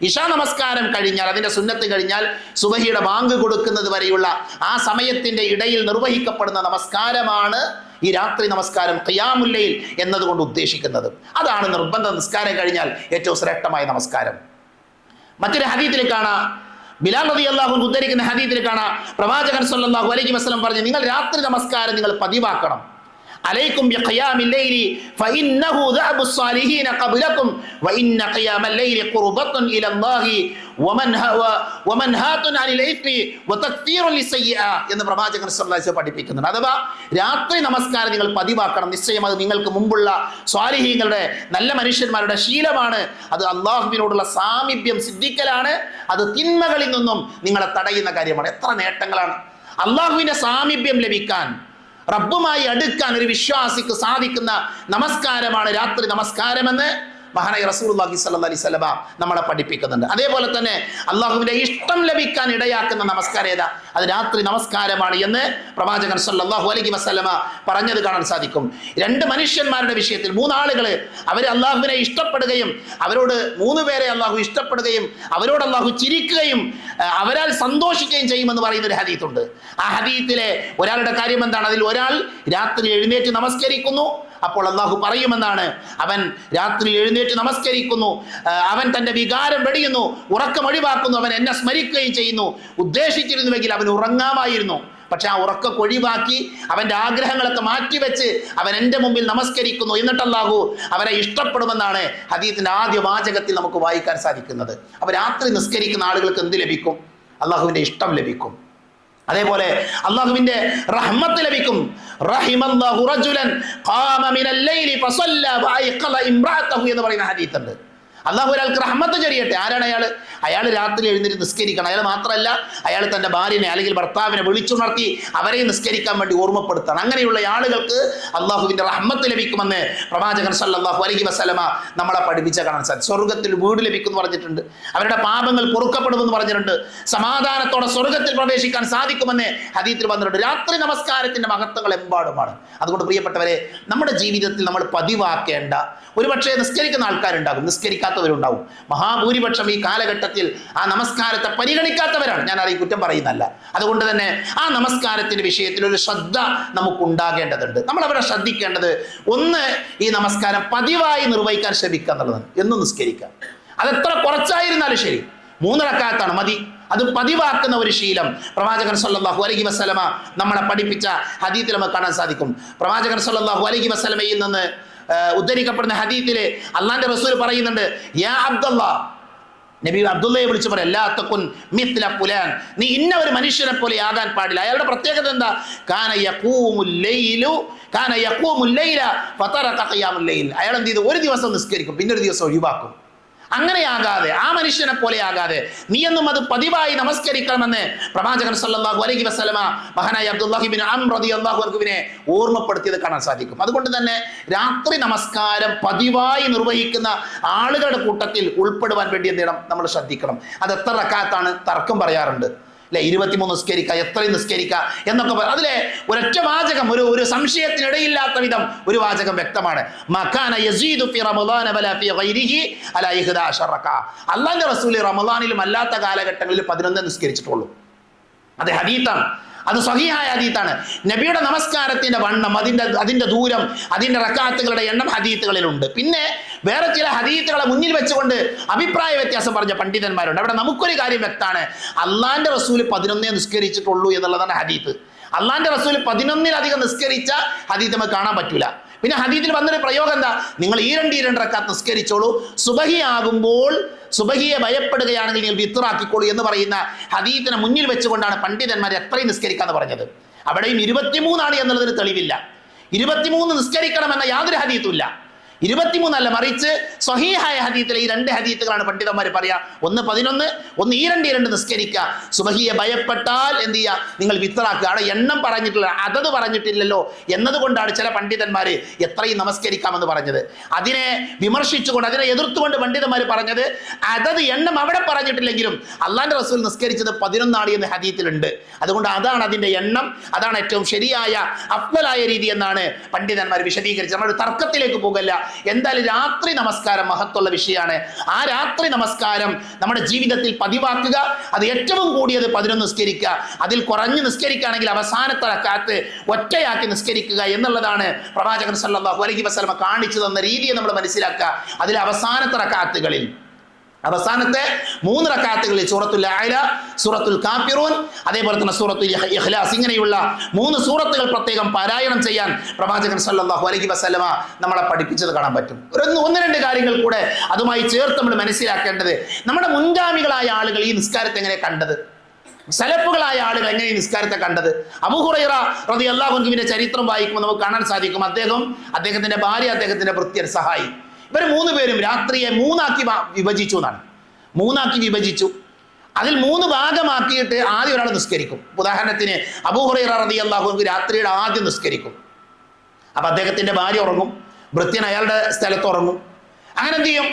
ഇശാ നമസ്കാരം കഴിഞ്ഞാൽ, അതിന്റെ സുന്നത്ത് കഴിഞ്ഞാൽ സുബഹിയുടെ ബാങ്ക് കൊടുക്കുന്നത് വരെയുള്ള ആ സമയത്തിന്റെ ഇടയിൽ നിർവഹിക്കപ്പെടുന്ന നമസ്കാരമാണ് ഈ രാത്രി നമസ്കാരം, ഖിയാമുൽ ലൈൽ എന്നതുകൊണ്ട് ഉദ്ദേശിക്കുന്നത്. അതാണ് നിർബന്ധ നിസ്കാരം കഴിഞ്ഞാൽ ഏറ്റവും ശ്രേഷ്ഠമായ നമസ്കാരം. മറ്റൊരു ഹദീസിൽ കാണാം, ബിലാൽ റളിയല്ലാഹു അൻഹു ഉദ്ധരിക്കുന്ന ഹദീസിൽ കാണാം, പ്രവാചകൻ സല്ലല്ലാഹു അലൈഹി വസല്ലം പറഞ്ഞു, നിങ്ങൾ രാത്രി നമസ്കാരം നിങ്ങൾ പതിവാക്കണം. അലൈക്കും ബിഖിയാമിൽ ലൈലി ഫഇന്നഹു ദഅബു സ്സാലിഹീന ഖബ്ലകും വഇന്ന ഖിയാമൽ ലൈലി ഖുർബത്തുൻ ഇലല്ലാഹി വമൻഹാതുൻ അനിൽ ഇസ്മി വതക്ഫീറുൻ ലിസയ്യിഅ എന്ന് പ്രവാചകൻ സല്ലല്ലാഹു അലൈഹി വസല്ലം പഠിപ്പിക്കുന്നുണ്ട്. അഥവാ രാത്രി നമസ്കാരം നിങ്ങൾ പതിവാക്കണം. നിശ്ചയം അത് നിങ്ങൾക്ക് മുമ്പുള്ള സ്വാലിഹീങ്ങളുടെ, നല്ല മനുഷ്യന്മാരുടെ ശീലമാണ്. അത് അള്ളാഹുവിനോടുള്ള സാമീപ്യം സിദ്ധിക്കലാണ്. അത് തിന്മകളിൽ നിന്നും നിങ്ങളെ തടയുന്ന കാര്യമാണ്. എത്ര നേട്ടങ്ങളാണ്! അള്ളാഹുവിന്റെ സാമീപ്യം ലഭിക്കാൻ, റബ്ബുമായി അടുക്കാൻ ഒരു വിശ്വാസിക്ക് സാധിക്കുന്ന നമസ്കാരമാണ് രാത്രി നമസ്കാരമെന്ന് മഹാനായ റസൂലുള്ളാഹി സ്വല്ലല്ലാഹി അലൈഹി വസല്ലം നമ്മളെ പഠിപ്പിക്കുന്നുണ്ട്. അതേപോലെ തന്നെ അള്ളാഹുവിന്റെ ഇഷ്ടം ലഭിക്കാൻ ഇടയാക്കുന്ന നമസ്കാരം ഏതാ? അത് രാത്രി നമസ്കാരമാണ് എന്ന് പ്രവാചകൻ സ്വല്ലല്ലാഹു അലൈഹി വസല്ലം പറഞ്ഞത് കാണാൻ സാധിക്കും. 2 മനുഷ്യന്മാരുടെ വിഷയത്തിൽ 3 ആളുകൾ അവർ അള്ളാഹുവിനെ ഇഷ്ടപ്പെടുകയും അവരോട് 3 പേരെ അള്ളാഹു ഇഷ്ടപ്പെടുകയും അവരോട് അള്ളാഹു ചിരിക്കുകയും അവരാൽ സന്തോഷിക്കുകയും ചെയ്യുമെന്ന് പറയുന്ന ഒരു ഹദീത്തുണ്ട്. ആ ഹദീത്തിലെ ഒരാളുടെ കാര്യം എന്താണ്? അതിൽ ഒരാൾ രാത്രി എഴുന്നേറ്റ് നമസ്കരിക്കുന്നു, അപ്പോൾ അള്ളാഹു പറയുമെന്നാണ്, അവൻ രാത്രി എഴുന്നേറ്റ് നമസ്കരിക്കുന്നു, അവൻ തൻ്റെ വികാരം വെടിയുന്നു, ഉറക്കം ഒഴിവാക്കുന്നു, അവൻ എന്നെ സ്മരിക്കുകയും ചെയ്യുന്നു. ഉദ്ദേശിച്ചിരുന്നുവെങ്കിൽ അവൻ ഉറങ്ങാമായിരുന്നു, പക്ഷെ ആ ഉറക്കം ഒഴിവാക്കി അവൻ്റെ ആഗ്രഹങ്ങളൊക്കെ മാറ്റിവെച്ച് അവൻ എൻ്റെ മുമ്പിൽ നമസ്കരിക്കുന്നു. എന്നിട്ട് അല്ലാഹു അവരെ ഇഷ്ടപ്പെടുമെന്നാണ് ഹദീസിൻ്റെ ആദ്യ വാചകത്തിൽ നമുക്ക് വായിക്കാൻ സാധിക്കുന്നത്. അപ്പോൾ രാത്രി നിസ്കരിക്കുന്ന ആളുകൾക്ക് എന്ത് ലഭിക്കും? അള്ളാഹുവിൻ്റെ ഇഷ്ടം ലഭിക്കും. അതേപോലെ അള്ളാഹുവിൻ്റെ റഹ്മത്ത് ലഭിക്കും. റഹിമല്ലാഹു റജുലൻ ഖാമ മിനൽ ലൈലി ഫസല്ല വഅയ്ഖള ഇംറഅതഹു എന്ന് പറയുന്ന ഹദീസ് ഉണ്ട്. അള്ളാഹു ഒരാൾക്ക് റഹ്മത്ത് ചൊരിയട്ടെ. ആരാണ് അയാൾ? അയാൾ രാത്രി എഴുന്നേറ്റ് നിസ്കരിക്കണം. അയാൾ മാത്രമല്ല, അയാൾ തൻ്റെ ഭാര്യനെ അല്ലെങ്കിൽ ഭർത്താവിനെ വിളിച്ചുണർത്തി അവരെ നിസ്കരിക്കാൻ വേണ്ടി ഓർമ്മപ്പെടുത്തണം. അങ്ങനെയുള്ള ആളുകൾക്ക് അള്ളാഹുവിൻ്റെ റഹ്മത്ത് ലഭിക്കുമെന്ന് പ്രവാചകൻ സല്ലല്ലാഹു അലൈഹി വസല്ലമ നമ്മളെ പഠിപ്പിച്ച കാണാൻ സാധിക്കും. സ്വർഗത്തിൽ വീട് ലഭിക്കുമെന്ന് പറഞ്ഞിട്ടുണ്ട്, അവരുടെ പാപങ്ങൾ പൊറുക്കപ്പെടുമെന്ന് പറഞ്ഞിട്ടുണ്ട്, സമാധാനത്തോടെ സ്വർഗത്തിൽ പ്രവേശിക്കാൻ സാധിക്കുമെന്ന് ഹദീസിൽ വന്നിട്ടുണ്ട്. രാത്രി നമസ്കാരത്തിൻ്റെ മഹത്വങ്ങൾ എമ്പാടുമാണ്. അതുകൊണ്ട് പ്രിയപ്പെട്ടവരെ, നമ്മുടെ ജീവിതത്തിൽ നമ്മൾ പതിവാക്കേണ്ട, ഒരുപക്ഷെ നിസ്കരിക്കുന്ന ആൾക്കാരുണ്ടാകും, നിസ്കരിക്കാത്തവരുണ്ടാവും. മഹാഭൂരിപക്ഷം ഈ കാലഘട്ടത്തിൽ ആ നമസ്കാരത്തെ പരിഗണിക്കാത്തവരാണ്. ഞാൻ ആരെയും കുറ്റം പറയുന്നല്ല. അതുകൊണ്ട് തന്നെ ആ നമസ്കാരത്തിന്റെ വിഷയത്തിൽ ഒരു ശ്രദ്ധ നമുക്കുണ്ടാകേണ്ടതുണ്ട്. നമ്മൾ അവിടെ ശ്രദ്ധിക്കേണ്ടത്, ഒന്ന്, ഈ നമസ്കാരം പതിവായി നിർവഹിക്കാൻ ശ്രമിക്കുക എന്നുള്ളതാണ്. എന്നും നിസ്കരിക്കാം, അതെത്ര കുറച്ചായിരുന്നാലും ശരി, 3 റക്അത്താണ് മതി. അത് പതിവാക്കുന്ന ഒരു ശീലം പ്രവാചകൻ സല്ലല്ലാഹു അലൈഹി വസല്ലമ നമ്മളെ പഠിപ്പിച്ച ഹദീസിൽ നമുക്ക് കാണാൻ സാധിക്കും. പ്രവാചകൻ സല്ലല്ലാഹു അലൈഹി വസല്ലമയിൽ നിന്ന് ഉദ്ധരിക്കപ്പെടുന്ന ഹദീസിലെ അള്ളാന്റെ റസൂൽ പറയുന്നുണ്ട്, യാ അബ്ദുല്ലാ, നബി അബ്ദുള്ളയെ വിളിച്ചു പറയാം, ലാ തകുൻ മിത്ല ഫുലാൻ, നീ ഇന്ന ഒരു മനുഷ്യനെ പോലെ ആകാൻ പാടില്ല. അയാളുടെ പ്രത്യേകത എന്താ? കാന യഖൂമുൽ ലൈല ഫതറക ഖിയാമുൽ ലൈൽ. അയാൾ എന്ത് ചെയ്തു? ഒരു ദിവസം നിസ്കരിക്കും, പിന്നെ ഒരു ദിവസം ഒഴിവാക്കും. അങ്ങനെയാകാതെ, ആ മനുഷ്യനെ പോലെ ആകാതെ നീ എന്നും അത് പതിവായി നമസ്കരിക്കണമെന്ന് പ്രവാചകൻ സല്ലല്ലാഹു അലൈഹി വസല്ലമ മഹാനായ അബ്ദുല്ലാഹി ഇബ്നു അംർ റളിയല്ലാഹു അൻഹുവിനെ ഓർമ്മപ്പെടുത്തിയത് കാണാൻ സാധിക്കും. അതുകൊണ്ട് തന്നെ രാത്രി നമസ്കാരം പതിവായി നിർവഹിക്കുന്ന ആളുകളുടെ കൂട്ടത്തിൽ ഉൾപ്പെടുവാൻ വേണ്ടി എന്ത് ചെയ്യണം? നമ്മൾ ശ്രദ്ധിക്കണം. അത് എത്ര റക്അത്താണ്? തർക്കം പറയാറുണ്ട് അല്ലെ. 23 നിസ്കരിക്കുക, എത്രയും നിസ്കരിക്കുക എന്നൊക്കെ പറയും. അതിലെ ഒരൊറ്റ വാചകം, ഒരു സംശയത്തിനിടയില്ലാത്ത വിധം ഒരു വാചകം വ്യക്തമാണ്. മകാന യസീദു ഫി റമളാന വലാ ഫി ഗൈരിഹി അലാ 11 റക്അ. അല്ലാഹുവിന്റെ റസൂൽ റമളാനിലും അല്ലാത്ത കാലഘട്ടങ്ങളിൽ 11 നിസ്കരിച്ചിട്ടുള്ളൂ. അത് ഹദീത്താണ്, അത് സ്വഹീഹായ ഹദീത്താണ്. നബിയുടെ നമസ്കാരത്തിന്റെ വണ്ണം, അതിന്റെ ദൂരം, അതിന്റെ റക്അത്തുകളുടെ എണ്ണം ഹദീത്തുകളിലുണ്ട്. പിന്നെ വേറെ ചില ഹദീത്തുകളെ മുന്നിൽ വെച്ചുകൊണ്ട് അഭിപ്രായ വ്യത്യാസം പറഞ്ഞ പണ്ഡിതന്മാരുണ്ട്. അവിടെ നമുക്കൊരു കാര്യം വ്യക്തമാണ്, അള്ളാന്റെ റസൂൽ 11 നിസ്കരിച്ചിട്ടുള്ളൂ എന്നുള്ളതാണ് ഹദീത്ത്. അള്ളാന്റെ റസൂൽ 11-ലധികം നിസ്കരിച്ച ഹദീത്ത് നമുക്ക് കാണാൻ പറ്റൂല. പിന്നെ ഹദീത്തിൽ വന്നൊരു പ്രയോഗം എന്താ? നിങ്ങൾ ഈ 2 റക്അത്ത് നിസ്കരിച്ചോളൂ, സുബഹി ആകുമ്പോൾ സുബഹിയെ ഭയപ്പെടുകയാണെങ്കിൽ നിങ്ങൾ വിത്റാക്കിക്കോളൂ എന്ന് പറയുന്ന ഹദീത്തിനെ മുന്നിൽ വെച്ചുകൊണ്ടാണ് പണ്ഡിതന്മാർ എത്രയും നിസ്കരിക്കാന്ന് പറഞ്ഞത്. അവിടെയും 23 എന്നുള്ളതിന് തെളിവില്ല. 23 നിസ്കരിക്കണമെന്ന യാതൊരു ഹദീത്തും ഇല്ല. 23 അല്ല, മറിച്ച് സ്വഹീഹായ ഹദീത്തിലെ ഈ 2 ഹദീത്തുകളാണ് പണ്ഡിതന്മാർ പറയാ. ഒന്ന് 11, ഒന്ന് ഈ 2 നിസ്കരിക്കുക. സുബഹിയെ ഭയപ്പെട്ടാൽ എന്ത് ചെയ്യുക? നിങ്ങൾ വിത്റാക്കുക. അവിടെ എണ്ണം പറഞ്ഞിട്ടില്ല, അതത് പറഞ്ഞിട്ടില്ലല്ലോ എന്നതുകൊണ്ടാണ് ചില പണ്ഡിതന്മാർ എത്രയും നമസ്കരിക്കാമെന്ന് പറഞ്ഞത്. അതിനെ വിമർശിച്ചുകൊണ്ട്, അതിനെ എതിർത്തുകൊണ്ട് പണ്ഡിതന്മാർ പറഞ്ഞത്, അതത് എണ്ണം അവിടെ പറഞ്ഞിട്ടില്ലെങ്കിലും അള്ളാന്റെ റസൂൽ നിസ്കരിച്ചത് 11 എന്ന് ഹദീത്തിലുണ്ട്. അതുകൊണ്ട് അതാണ് അതിന്റെ എണ്ണം, അതാണ് ഏറ്റവും ശരിയായ അഫ്ളലായ രീതി എന്നാണ് പണ്ഡിതന്മാർ വിശദീകരിച്ചത്. നമ്മൾ തർക്കത്തിലേക്ക് പോകല്ല. എന്തായാലും രാത്രി നമസ്കാരം മഹത്വമുള്ള വിഷയമാണ്. ആ രാത്രി നമസ്കാരം നമ്മുടെ ജീവിതത്തിൽ പതിവാക്കുക. അത് ഏറ്റവും കൂടിയത് 11 നിസ്കരിക്കുക. അതിൽ കുറഞ്ഞ് നിസ്കരിക്കുകയാണെങ്കിൽ അവസാനത്തെ റക്അത്ത് ഒറ്റയാക്കി നിസ്കരിക്കുക എന്നുള്ളതാണ് പ്രവാചകൻ സല്ലല്ലാഹു അലൈഹി വസല്ലമ കാണിച്ചു തന്ന രീതിയെ നമ്മൾ മനസ്സിലാക്കുക. അതിൽ അവസാനത്തെ റക്അത്തുകളിൽ, അവസാനത്തെ 3 റക്അത്തുകളിൽ സൂറത്തുൽ അഅല, സൂറത്തുൽ കാഫിറൂൻ, അതേപോലെ തന്നെ സൂറത്തുൽ ഇഖ്ലാസ്, ഇങ്ങനെയുള്ള 3 സൂറത്തുകൾ പ്രത്യേകം പാരായണം ചെയ്യാൻ പ്രവാചകൻ സല്ലല്ലാഹു അലൈഹി വസല്ലമ നമ്മളെ പഠിപ്പിച്ചത് കാണാൻ പറ്റും. ഒന്ന് 2 കാര്യങ്ങൾ കൂടെ അതുമായി ചേർത്ത് നമ്മൾ മനസ്സിലാക്കേണ്ടത്, നമ്മുടെ മുൻഗാമികളായ ആളുകൾ ഈ നിസ്കാരത്തെ എങ്ങനെ കണ്ടത്, സലഫുകളായ ആളുകൾ എങ്ങനെ ഈ നിസ്കാരത്തെ കണ്ടത്. അബൂ ഹുറൈറ റളിയല്ലാഹു അൻഹുവിന്റെ ചരിത്രം വായിക്കുമ്പോൾ നമുക്ക് കാണാൻ സാധിക്കും, അദ്ദേഹത്തിന്റെ ഭാര്യ, അദ്ദേഹത്തിന്റെ ഭൃത്യൻ, സഹായി, ഇവർ 3 പേരും രാത്രിയെ 3 വിഭജിച്ചു എന്നാണ്. 3 വിഭജിച്ചു. അതിൽ 3 ഭാഗമാക്കിയിട്ട് ആദ്യം ഒരാൾ നിസ്കരിക്കും. ഉദാഹരണത്തിന് അബൂ ഹുറൈറ റളിയല്ലാഹു അൻഹു രാത്രിയുടെ ആദ്യം നിസ്കരിക്കും. അപ്പൊ അദ്ദേഹത്തിന്റെ ഭാര്യ ഉറങ്ങും, ഭൃത്യൻ അയാളുടെ സ്ഥലത്ത് ഉറങ്ങും. അങ്ങനെ എന്ത് ചെയ്യും?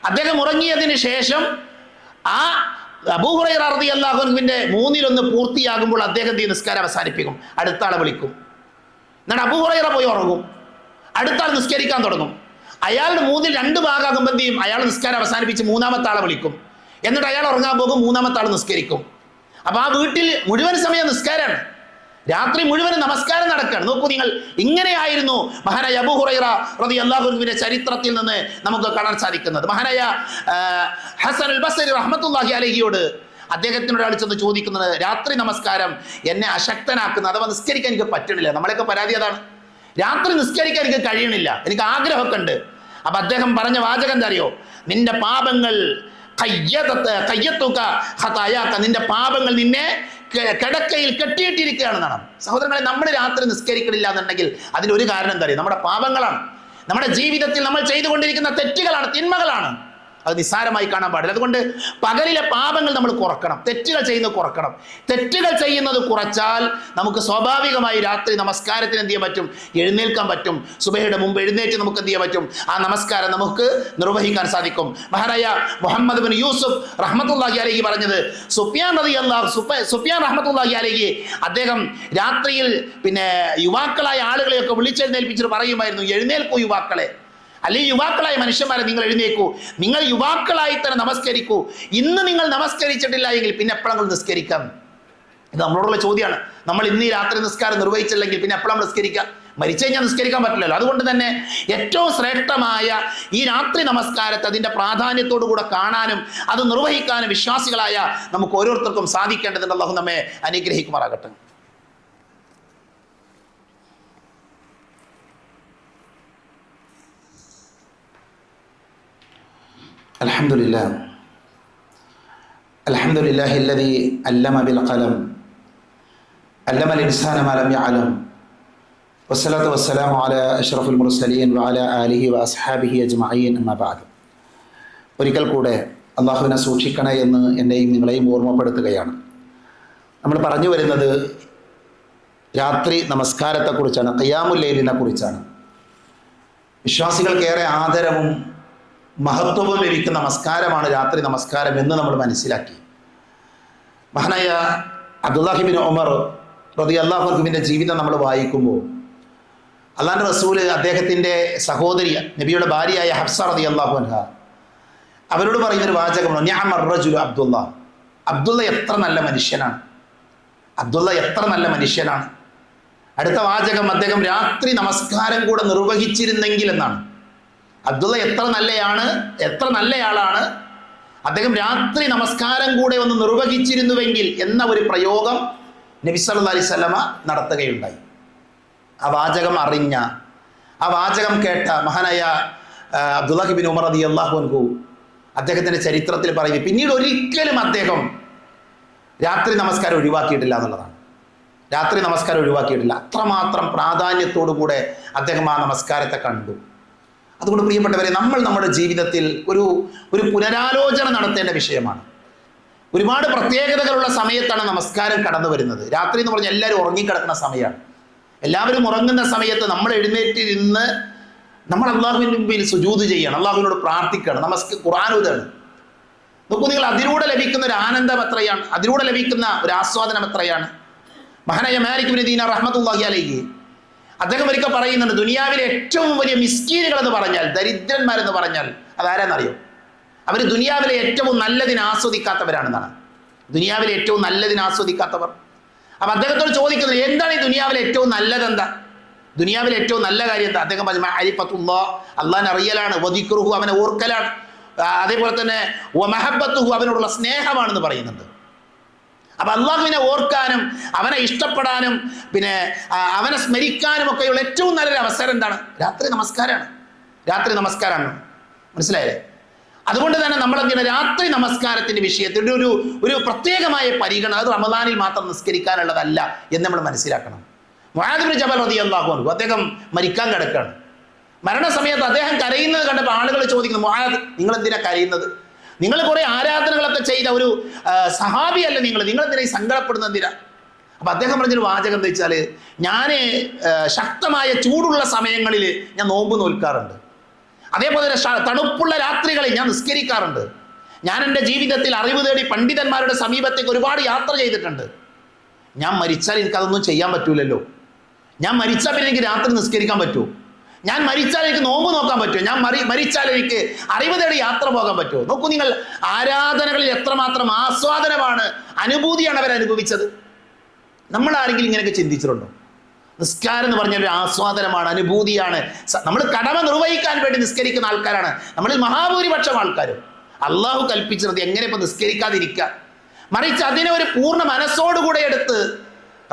അദ്ദേഹം ഉറങ്ങിയതിന് ശേഷം ആ അബൂ ഹുറൈറ റളിയല്ലാഹു അൻഹുവിന്റെ 3-1 പൂർത്തിയാകുമ്പോൾ അദ്ദേഹം ഈ നിസ്കാരം അവസാനിപ്പിക്കും, അടുത്ത ആളെ വിളിക്കും. എന്നിട്ട് അബൂ ഹുറൈറ പോയി ഉറങ്ങും, അടുത്ത ആൾ നിസ്കരിക്കാൻ തുടങ്ങും. അയാളുടെ 3-2 ഭാഗമാകുമ്പോൾ എന്ത് ചെയ്യും? അയാൾ നിസ്കാരം അവസാനിപ്പിച്ച് 3-ാമത്തെ ആളെ വിളിക്കും. എന്നിട്ട് അയാൾ ഉറങ്ങാൻ പോകും, 3-ാമത്തെ ആൾ നിസ്കരിക്കും. അപ്പൊ ആ വീട്ടിൽ മുഴുവൻ സമയം നിസ്കാരമാണ്. രാത്രി മുഴുവൻ നമസ്കാരം നടക്കുകയാണ്. നോക്കൂ നിങ്ങൾ, ഇങ്ങനെയായിരുന്നു മഹാനായ അബൂ ഹുറൈറ റളിയല്ലാഹു അൻഹുവിന്റെ ചരിത്രത്തിൽ നിന്ന് നമുക്ക് കാണാൻ സാധിക്കുന്നത്. മഹാനായ ഹസൻ അൽ ബസ്രി റഹ്മത്തുള്ളാഹി അലൈഹിയോട് അദ്ദേഹത്തിനോട് ഒരാൾ ചെന്ന് ചോദിക്കുന്നത്, രാത്രി നമസ്കാരം എന്നെ അശക്തനാക്കുന്നു, അഥവാ നിസ്കരിക്കാൻ എനിക്ക് പറ്റണില്ല. നമ്മളൊക്കെ പരാതി അതാണ്, രാത്രി നിസ്കരിക്കാൻ എനിക്ക് കഴിയണില്ല, എനിക്ക് ആഗ്രഹമൊക്കെ ഉണ്ട്. അപ്പൊ അദ്ദേഹം പറഞ്ഞ വാചകം എന്താ അറിയോ? നിന്റെ പാപങ്ങൾ നിന്റെ പാപങ്ങൾ നിന്നെ കിടക്കയിൽ കെട്ടിയിട്ടിരിക്കുകയാണെന്നാണ്. സഹോദരങ്ങളെ, നമ്മൾ രാത്രി നിസ്കരിക്കണില്ല എന്നുണ്ടെങ്കിൽ അതിനൊരു കാരണം എന്താ അറിയോ? നമ്മുടെ പാപങ്ങളാണ്. നമ്മുടെ ജീവിതത്തിൽ നമ്മൾ ചെയ്തുകൊണ്ടിരിക്കുന്ന തെറ്റുകളാണ്, തിന്മകളാണ്. അത് നിസ്സാരമായി കാണാൻ പാടില്ല. അതുകൊണ്ട് പകലിലെ പാപങ്ങൾ നമ്മൾ കുറക്കണം, തെറ്റുകൾ ചെയ്യുന്നത് കുറക്കണം. തെറ്റുകൾ ചെയ്യുന്നത് കുറച്ചാൽ നമുക്ക് സ്വാഭാവികമായി രാത്രി നമസ്കാരത്തിന് എന്ത് ചെയ്യാൻ പറ്റും? എഴുന്നേൽക്കാൻ പറ്റും. സുബഹയുടെ മുമ്പ് എഴുന്നേറ്റ് നമുക്ക് എന്ത് ചെയ്യാൻ പറ്റും? ആ നമസ്കാരം നമുക്ക് നിർവഹിക്കാൻ സാധിക്കും. മഹാനായ മുഹമ്മദ് ബിൻ യൂസുഫ് റഹ്മത്തുള്ളാഹി അലൈഹി പറഞ്ഞത്, സുഫ്യാൻ റഹ്മത്തുള്ളാഹി അലൈഹി അദ്ദേഹം രാത്രിയിൽ യുവാക്കളായ ആളുകളെയൊക്കെ വിളിച്ചെഴുന്നേൽപ്പിച്ചിട്ട് പറയുമായിരുന്നു, എഴുന്നേൽക്കൂ യുവാക്കളെ, അല്ലെങ്കിൽ യുവാക്കളായ മനുഷ്യന്മാരെ നിങ്ങൾ എഴുന്നേക്കൂ, നിങ്ങൾ യുവാക്കളായി തന്നെ നമസ്കരിക്കൂ. ഇന്ന് നിങ്ങൾ നമസ്കരിച്ചിട്ടില്ല എങ്കിൽ പിന്നെ എപ്പോഴെങ്കിലും നിസ്കരിക്കാം? ഇത് നമ്മളോടുള്ള ചോദ്യമാണ്. നമ്മൾ ഇന്ന് ഈ രാത്രി നിസ്കാരം നിർവഹിച്ചില്ലെങ്കിൽ പിന്നെ എപ്പോഴാണ് നിസ്കരിക്കാം? മരിച്ചു കഴിഞ്ഞാൽ നിസ്കരിക്കാൻ പറ്റില്ലല്ലോ. അതുകൊണ്ട് തന്നെ ഏറ്റവും ശ്രേഷ്ഠമായ ഈ രാത്രി നമസ്കാരത്തെ അതിൻ്റെ പ്രാധാന്യത്തോടു കൂടെ കാണാനും അത് നിർവഹിക്കാനും വിശ്വാസികളായ നമുക്ക് ഓരോരുത്തർക്കും സാധിക്കേണ്ടതുണ്ട്. അല്ലാഹു നമ്മെ അനുഗ്രഹിക്കുമാറാകട്ടെ. അൽഹംദുലില്ലാഹി അല്ലദീ അല്ലമ ബിൽ ഖലം അല്ലമൽ ഇൻസാന മാ ലം യഅലം വസ്സലാത്തു വസ്സലാമു അലാ അഷ്റഫുൽ മുർസലീൻ വഅലാ ആലിഹി വഅസ്ഹാബിഹി അജ്മഈൻ അമ്മാ ബഅദ്. ഒരിക്കൽ കൂടെ അല്ലാഹുവിനെ സൂക്ഷിക്കണേ എന്ന് എന്നെയും നിങ്ങളെയും ഓർമ്മപ്പെടുത്തുകയാണ്. നമ്മൾ പറഞ്ഞു വരുന്നത് രാത്രി നമസ്കാരത്തെക്കുറിച്ചാണ്, ഖിയാമുൽ ലൈലിനെ കുറിച്ചാണ്. വിശ്വാസികൾക്കേറെ ആദരവും മഹത്വവും ലഭിക്കുന്ന നമസ്കാരമാണ് രാത്രി നമസ്കാരം എന്ന് നമ്മൾ മനസ്സിലാക്കി. മഹാനായ അബ്ദുല്ലാഹി ബിൻ ഉമർ റളിയല്ലാഹു അൻഹുവിൻ്റെ ജീവിതം നമ്മൾ വായിക്കുമ്പോൾ അല്ലാഹുവിൻ്റെ റസൂല് അദ്ദേഹത്തിൻ്റെ സഹോദരി നബിയുടെ ഭാര്യയായ ഹഫ്സ റളിയല്ലാഹു അൻഹ അവരോട് പറയുന്നൊരു വാചകമാണ്, നിഅമർ റജുലു അബ്ദുള്ള. അബ്ദുള്ള എത്ര നല്ല മനുഷ്യനാണ്, അബ്ദുള്ള എത്ര നല്ല മനുഷ്യനാണ്. അടുത്ത വാചകം, അദ്ദേഹം രാത്രി നമസ്കാരം കൂടെ നിർവഹിച്ചിരുന്നെങ്കിൽ എന്നാണ്. അബ്ദുള്ള എത്ര നല്ലയാളാണ്, അദ്ദേഹം രാത്രി നമസ്കാരം കൂടെ ഒന്ന് നിർവഹിച്ചിരുന്നുവെങ്കിൽ എന്ന ഒരു പ്രയോഗം നബി സല്ലല്ലാഹു അലൈഹി വസല്ലമ നടത്തുകയുണ്ടായി. ആ വാചകം അറിഞ്ഞ, ആ വാചകം കേട്ട മഹാനായ അബ്ദുല്ലാഹി ബിൻ ഉമർ റളിയല്ലാഹു അൻഹു അദ്ദേഹത്തിൻ്റെ ചരിത്രത്തിൽ പറയുന്നത്, പിന്നീട് ഒരിക്കലും അദ്ദേഹം രാത്രി നമസ്കാരം ഒഴിവാക്കിയിട്ടില്ല എന്നുള്ളതാണ്. രാത്രി നമസ്കാരം ഒഴിവാക്കിയിട്ടില്ല. അത്രമാത്രം പ്രാധാന്യത്തോടു കൂടെ അദ്ദേഹം ആ നമസ്കാരത്തെ കണ്ടു. അതുകൊണ്ട് പ്രിയപ്പെട്ടവരെ, നമ്മൾ നമ്മുടെ ജീവിതത്തിൽ ഒരു പുനരാലോചന നടത്തേണ്ട വിഷയമാണ്. ഒരുപാട് പ്രത്യേകതകളുള്ള സമയത്താണ് നമസ്കാരം കടന്നു വരുന്നത്. രാത്രി എന്ന് പറഞ്ഞാൽ എല്ലാവരും ഉറങ്ങിക്കിടക്കുന്ന സമയമാണ്. എല്ലാവരും ഉറങ്ങുന്ന സമയത്ത് നമ്മൾ എഴുന്നേറ്റിരുന്ന് നമ്മൾ അള്ളാഹുവിൻ്റെ മുമ്പിൽ സുജൂദ് ചെയ്യണം, അള്ളാഹുവിനോട് പ്രാർത്ഥിക്കണം, ഖുർആൻ ഓതാണ്. നോക്കൂ നിങ്ങൾ, അതിലൂടെ ലഭിക്കുന്ന ഒരു ആനന്ദം എത്രയാണ്, അതിലൂടെ ലഭിക്കുന്ന ഒരു ആസ്വാദനം എത്രയാണ്. മഹാനായ മാലിക് ഇബ്നു ദീനാർ റഹ്മത്തുള്ളാഹി അലൈഹി അദ്ദേഹം ഒരിക്കൽ പറയുന്നുണ്ട്, ദുനിയാവിലെ ഏറ്റവും വലിയ മിസ്കീനുകൾ എന്ന് പറഞ്ഞാൽ, ദരിദ്രന്മാരെന്ന് പറഞ്ഞാൽ അതാരാന്നറിയോ? അവർ ദുനിയാവിലെ ഏറ്റവും നല്ലതിനെ ആസ്വദിക്കാത്തവരാണെന്നാണ്. ദുനിയാവിലെ ഏറ്റവും നല്ലതിനെ ആസ്വദിക്കാത്തവർ. അപ്പം അദ്ദേഹത്തോട് ചോദിക്കുന്നത്, എന്താണ് ഈ ദുനിയാവിലെ ഏറ്റവും നല്ലതെന്താ? ദുനിയാവിലെ ഏറ്റവും നല്ല കാര്യം എന്താ? അദ്ദേഹം പറഞ്ഞു, മഅരിഫത്തുല്ലാഹ്, അള്ളാഹിനെ അറിയലാണ്, വദിക്റുഹു, അവനെ ഓർക്കലാണ്, അതേപോലെ തന്നെ വമഹബ്ബത്തുഹു, അവനോടുള്ള സ്നേഹമാണെന്ന് പറയുന്നുണ്ട്. അപ്പം അള്ളാഹുവിനെ ഓർക്കാനും അവനെ ഇഷ്ടപ്പെടാനും അവനെ സ്മരിക്കാനും ഒക്കെയുള്ള ഏറ്റവും നല്ലൊരു അവസരം എന്താണ്? രാത്രി നമസ്കാരമാണ്. രാത്രി നമസ്കാരമാണ്. മനസ്സിലായല്ലേ? അതുകൊണ്ട് തന്നെ നമ്മൾ എന്താണ് രാത്രി നമസ്കാരത്തിന്റെ വിഷയത്തിൽ ഒരു പ്രത്യേകമായ പരിഗണന, അത് റമദാനിൽ മാത്രം നിസ്കരിക്കാനുള്ളതല്ല എന്ന് നമ്മൾ മനസ്സിലാക്കണം. മുആദ് ഇബ്നു ജബൽ റളിയല്ലാഹു അൻഹു അദ്ദേഹം മരിക്കാൻ കിടക്കുകയാണ്. മരണസമയത്ത് അദ്ദേഹം കരയുന്നത് കണ്ടപ്പോൾ ആളുകൾ ചോദിക്കുന്നു, മുആദ് നിങ്ങൾ എന്തിനാ കരയുന്നത്? നിങ്ങൾ കുറെ ആരാധനകളൊക്കെ ചെയ്ത ഒരു സഹാബിയല്ല നിങ്ങൾ എന്തിനാ ഈ സങ്കടപ്പെടുന്നത് എന്തിനാ? അപ്പൊ അദ്ദേഹം പറഞ്ഞൊരു വാചകം എന്താ വെച്ചാൽ, ഞാൻ ശക്തമായ ചൂടുള്ള സമയങ്ങളിൽ ഞാൻ നോമ്പ് നോൽക്കാറുണ്ട്, അതേപോലെ തണുപ്പുള്ള രാത്രികളിൽ ഞാൻ നിസ്കരിക്കാറുണ്ട്. ഞാൻ എൻ്റെ ജീവിതത്തിൽ അറിവ് തേടി പണ്ഡിതന്മാരുടെ സമീപത്തേക്ക് ഒരുപാട് യാത്ര ചെയ്തിട്ടുണ്ട്. ഞാൻ മരിച്ചാൽ എനിക്കതൊന്നും ചെയ്യാൻ പറ്റൂലല്ലോ. ഞാൻ മരിച്ചാൽ പിന്നെ എനിക്ക് രാത്രി നിസ്കരിക്കാൻ പറ്റുമോ? ഞാൻ മരിച്ചാൽ എനിക്ക് നോമ്പ് നോക്കാൻ പറ്റുമോ? ഞാൻ മരിച്ചാൽ എനിക്ക് അറിവ് തേടി യാത്ര പോകാൻ പറ്റുമോ? നോക്കൂ നിങ്ങൾ, ആരാധനകളിൽ എത്രമാത്രം ആസ്വാദനമാണ്, അനുഭൂതിയാണ് അവർ അനുഭവിച്ചത്. നമ്മൾ ആരെങ്കിലും ഇങ്ങനെയൊക്കെ ചിന്തിച്ചിട്ടുണ്ടോ? നിസ്കാരം എന്ന് പറഞ്ഞ ഒരു ആസ്വാദനമാണ്, അനുഭൂതിയാണ്. നമ്മൾ കടമ നിർവഹിക്കാൻ വേണ്ടി നിസ്കരിക്കുന്ന ആൾക്കാരാണ് നമ്മളിൽ മഹാഭൂരിപക്ഷം ആൾക്കാരും. അള്ളാഹു കൽപ്പിച്ചിരുന്നത് എങ്ങനെ ഇപ്പൊ നിസ്കരിക്കാതിരിക്കുക? മറിച്ച് അതിനെ ഒരു പൂർണ്ണ മനസ്സോടുകൂടെ എടുത്ത്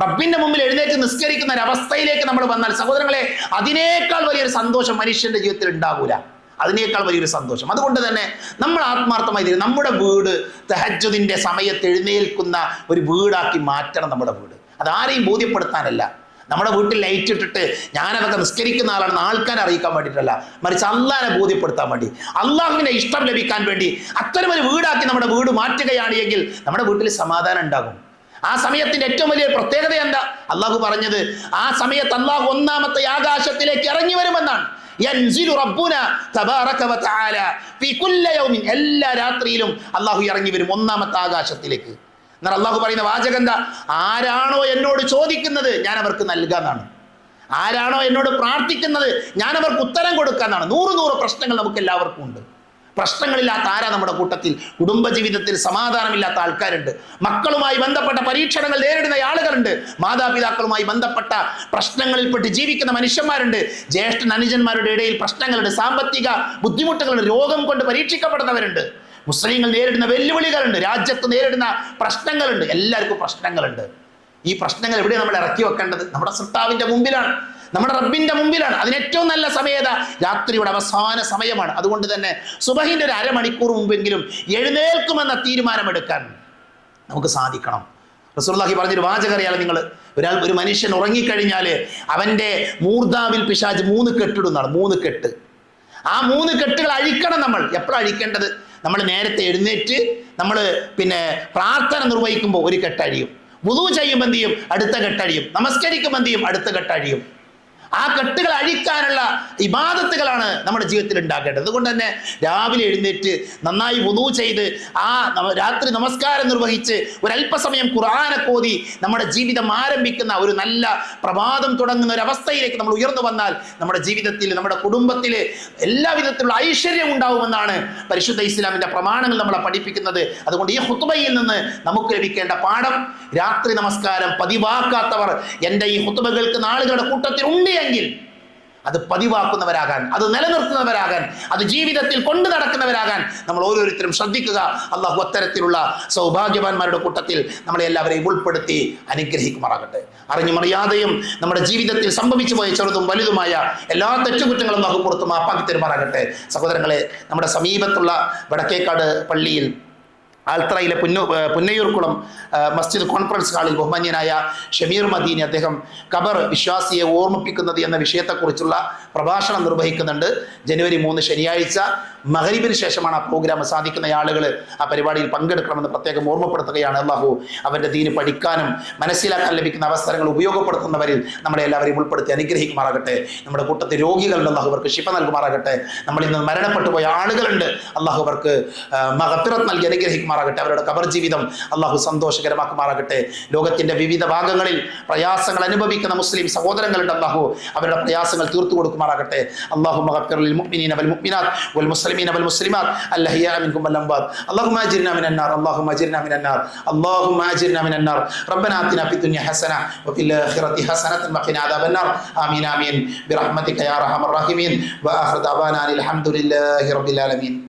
റബ്ബിന്റെ മുമ്പിൽ എഴുന്നേറ്റ് നിസ്കരിക്കുന്ന ഒരു അവസ്ഥയിലേക്ക് നമ്മൾ വന്നാൽ സഹോദരങ്ങളെ, അതിനേക്കാൾ വലിയൊരു സന്തോഷം മനുഷ്യന്റെ ജീവിതത്തിൽ ഉണ്ടാകൂല. അതിനേക്കാൾ വലിയൊരു സന്തോഷം. അതുകൊണ്ട് തന്നെ നമ്മൾ ആത്മാർത്ഥമായി നമ്മുടെ വീട് തഹജ്ജുദിന്റെ സമയത്ത് എഴുന്നേൽക്കുന്ന ഒരു വീടാക്കി മാറ്റണം. നമ്മുടെ വീട് അതാരെയും ബോധ്യപ്പെടുത്താനല്ല, നമ്മുടെ വീട്ടിൽ ലൈറ്റ് ഇട്ടിട്ട് ഞാനതൊക്കെ നിസ്കരിക്കുന്ന ആളാണെന്ന് ആൾക്കാരെ അറിയിക്കാൻ വേണ്ടിയിട്ടല്ല, മറിച്ച് അള്ളാഹിനെ ബോധ്യപ്പെടുത്താൻ വേണ്ടി, അള്ളാഹുവിന്റെ ഇഷ്ടം ലഭിക്കാൻ വേണ്ടി അത്തരം ഒരു വീടാക്കി നമ്മുടെ വീട് മാറ്റുകയാണ് എങ്കിൽ നമ്മുടെ വീട്ടിൽ സമാധാനം ഉണ്ടാകും. ആ സമയത്തിന്റെ ഏറ്റവും വലിയ പ്രത്യേകത എന്താ? അള്ളാഹു പറഞ്ഞത് ആ സമയത്ത് അള്ളാഹു ഒന്നാമത്തെ ആകാശത്തിലേക്ക് ഇറങ്ങി വരുമെന്നാണ്. എല്ലാ രാത്രിയിലും അള്ളാഹു ഇറങ്ങി വരും ഒന്നാമത്തെ ആകാശത്തിലേക്ക്. എന്നാൽ അള്ളാഹു പറയുന്ന വാചകം എന്താ? ആരാണോ എന്നോട് ചോദിക്കുന്നത് ഞാൻ അവർക്ക് നൽകാന്നാണ്. ആരാണോ എന്നോട് പ്രാർത്ഥിക്കുന്നത് ഞാൻ അവർക്ക് ഉത്തരം കൊടുക്കാന്നാണ്. 100 പ്രശ്നങ്ങൾ നമുക്ക് എല്ലാവർക്കും ഉണ്ട്. പ്രശ്നങ്ങളില്ലാത്ത ആരാ നമ്മുടെ കൂട്ടത്തിൽ? കുടുംബജീവിതത്തിൽ സമാധാനമില്ലാത്ത ആൾക്കാരുണ്ട്, മക്കളുമായി ബന്ധപ്പെട്ട പരീക്ഷണങ്ങൾ നേരിടുന്ന ആളുകളുണ്ട്, മാതാപിതാക്കളുമായി ബന്ധപ്പെട്ട പ്രശ്നങ്ങളിൽപ്പെട്ട് ജീവിക്കുന്ന മനുഷ്യന്മാരുണ്ട്, ജ്യേഷ്ഠ അനുജന്മാരുടെ ഇടയിൽ പ്രശ്നങ്ങളുണ്ട്, സാമ്പത്തിക ബുദ്ധിമുട്ടുകളുണ്ട്, രോഗം കൊണ്ട് പരീക്ഷിക്കപ്പെടുന്നവരുണ്ട്, മുസ്ലിങ്ങൾ നേരിടുന്ന വെല്ലുവിളികളുണ്ട്, രാജ്യത്ത് നേരിടുന്ന പ്രശ്നങ്ങളുണ്ട്. എല്ലാവർക്കും പ്രശ്നങ്ങളുണ്ട്. ഈ പ്രശ്നങ്ങൾ എവിടെ നമ്മൾ ഇറക്കി വെക്കേണ്ടത്? നമ്മുടെ സൃഷ്ടാവിന്റെ മുമ്പിലാണ്, നമ്മുടെ റബ്ബിന്റെ മുമ്പിലാണ്. അതിന് ഏറ്റവും നല്ല സമയത രാത്രിയുടെ അവസാന സമയമാണ്. അതുകൊണ്ട് തന്നെ സുബഹിന്റെ ഒരു അരമണിക്കൂർ മുമ്പെങ്കിലും എഴുന്നേൽക്കുമെന്ന തീരുമാനമെടുക്കാൻ നമുക്ക് സാധിക്കണം. റസൂലുള്ളാഹി പറഞ്ഞൊരു വാചകം അറിയാലോ നിങ്ങൾ? ഒരു മനുഷ്യൻ ഉറങ്ങിക്കഴിഞ്ഞാൽ അവന്റെ മൂർധാവിൽ പിശാച് 3 കെട്ടിടുന്നതാണ്. 3 കെട്ട്. ആ 3 കെട്ടുകൾ അഴിക്കണം. നമ്മൾ എപ്പോഴാണ് അഴിക്കേണ്ടത്? നമ്മൾ നേരത്തെ എഴുന്നേറ്റ് നമ്മൾ പ്രാർത്ഥന നിർവഹിക്കുമ്പോൾ ഒരു കെട്ടഴിയും, വുളൂ ചെയ്യുമ്പോൾ എന്ത് ചെയ്യും? അടുത്ത കെട്ടഴിയും, നമസ്കരിക്കുമ്പോൾ എന്ത് ചെയ്യും? അടുത്ത കെട്ടഴിയും. ആ കെട്ടുകൾ അഴിക്കാനുള്ള ഇബാദത്തുകളാണ് നമ്മുടെ ജീവിതത്തിൽ ഉണ്ടാക്കേണ്ടത്. അതുകൊണ്ട് തന്നെ രാവിലെ എഴുന്നേറ്റ് നന്നായി വുളൂ ചെയ്ത് രാത്രി നമസ്കാരം നിർവഹിച്ച് ഒരല്പസമയം ഖുർആനൊക്കെ ഓതി നമ്മുടെ ജീവിതം ആരംഭിക്കുന്ന ഒരു നല്ല പ്രഭാതം തുടങ്ങുന്ന ഒരു അവസ്ഥയിലേക്ക് നമ്മൾ ഉയർന്നു വന്നാൽ നമ്മുടെ ജീവിതത്തിൽ, നമ്മുടെ കുടുംബത്തിൽ എല്ലാ വിധത്തിലുള്ള ഐശ്വര്യം ഉണ്ടാവുമെന്നാണ് പരിശുദ്ധ ഇസ്ലാമിന്റെ പ്രമാണങ്ങൾ നമ്മളെ പഠിപ്പിക്കുന്നത്. അതുകൊണ്ട് ഈ ഖുത്ബയിൽ നിന്ന് നമുക്ക് ലഭിക്കേണ്ട പാഠം, രാത്രി നമസ്കാരം പതിവാക്കാത്തവർ എൻ്റെ ഈ ഖുത്ബ കേൾക്കുന്ന ആളുകളുടെ കൂട്ടത്തിൽ ഉണ്ട് എങ്കിൽ അത് പതിവാക്കുന്നവരാകാൻ, അത് നിലനിർത്തുന്നവരാകാൻ, അത് ജീവിതത്തിൽ കൊണ്ടു നടക്കുന്നവരാകാൻ നമ്മൾ ഓരോരുത്തരും ശ്രദ്ധിക്കുക. അള്ളാഹു അത്തരത്തിലുള്ള സൗഭാഗ്യവാന്മാരുടെ കൂട്ടത്തിൽ നമ്മളെ എല്ലാവരെയും ഉൾപ്പെടുത്തി അനുഗ്രഹിക്കുമാറാകട്ടെ. അറിഞ്ഞുമറിയാതെയും നമ്മുടെ ജീവിതത്തിൽ സംഭവിച്ചു പോയ ചെറുതും വലുതുമായ എല്ലാ തെറ്റുകുറ്റങ്ങളും അള്ളാഹു പുറത്ത് മാപ്പാക്കി തരുമാറാകട്ടെ. സഹോദരങ്ങളെ, നമ്മുടെ സമീപത്തുള്ള വടക്കേക്കാട് പള്ളിയിൽ ആൽത്തറയിലെ പുന്നയൂർക്കുളം മസ്ജിദ് കോൺഫറൻസ് ഹാളിൽ ബഹുമാന്യനായ ഷമീർ മദീനി അദ്ദേഹം ഖബർ വിശ്വാസിയെ ഓർമ്മിപ്പിക്കുന്നത് എന്ന വിഷയത്തെക്കുറിച്ചുള്ള പ്രഭാഷണം നിർവഹിക്കുന്നുണ്ട്. ജനുവരി 3 ശനിയാഴ്ച മഗ്‌രിബിന് ശേഷമാണ് ആ പ്രോഗ്രാം. സാധിക്കുന്ന ആളുകൾ ആ പരിപാടിയിൽ പങ്കെടുക്കണമെന്ന് പ്രത്യേകം ഓർമ്മപ്പെടുത്തുകയാണ്. അല്ലാഹു അവൻ്റെ ദീന് പഠിക്കാനും മനസ്സിലാക്കാൻ ലഭിക്കുന്ന അവസരങ്ങൾ ഉപയോഗപ്പെടുത്തുന്നവരിൽ നമ്മളെ എല്ലാവരെയും ഉൾപ്പെടുത്തി അനുഗ്രഹിക്കുമാറാകട്ടെ. നമ്മുടെ കൂട്ടത്തിൽ രോഗികളുണ്ട്, അല്ലാഹു അവർക്ക് ശിഫ നൽകുമാറാകട്ടെ. നമ്മളിൽ നിന്ന് മരണപ്പെട്ടു പോയ ആളുകളുണ്ട്, അല്ലാഹു അവർക്ക് മഗ്‌ഫിറത്ത് നൽകി അനുഗ്രഹിക്കുമാറാകട്ടെ. അവരുടെ ഖബർ ജീവിതം അല്ലാഹു സന്തോഷകരമാക്കുമാറാകട്ടെ. ലോകത്തിന്റെ വിവിധ ഭാഗങ്ങളിൽ പ്രയാസങ്ങൾ അനുഭവിക്കുന്ന മുസ്ലിം സഹോദരങ്ങളുണ്ട്, അല്ലാഹു അവരുടെ പ്രയാസങ്ങൾ തീർത്തു കൊടുക്കുമാറാകട്ടെ. അല്ലാഹു മഗ്‌ഫിർ ലിൽ മുഅ്മിനീന വൽ മുഅ്മിനാത്ത് വൽ മുസ്ലിമീന വൽ മുസ്ലിമാത്ത് അൽഹയ്യാ മിൻകും വൽ അംവാത്ത്. അല്ലാഹുമ്മ അജിർനാ മിനൻ നാർ, അല്ലാഹുമ്മ അജിർനാ മിനൻ നാർ, അല്ലാഹുമ്മ അജിർനാ മിനൻ നാർ. റബ്ബനാ ആതിനാ ഫിദ് ദുനിയ ഹസന വഫിൽ ആഖിറതി ഹസനതൻ വഖിനാ അദാബൻ നാർ. ആമീൻ ആമീൻ ബിറഹ്മതിക യാ അർഹമർ റഹീമീൻ. വആഖിറു ദഅവാനാ അൽഹംദുലില്ലാഹി റബ്ബിൽ ആലമീൻ.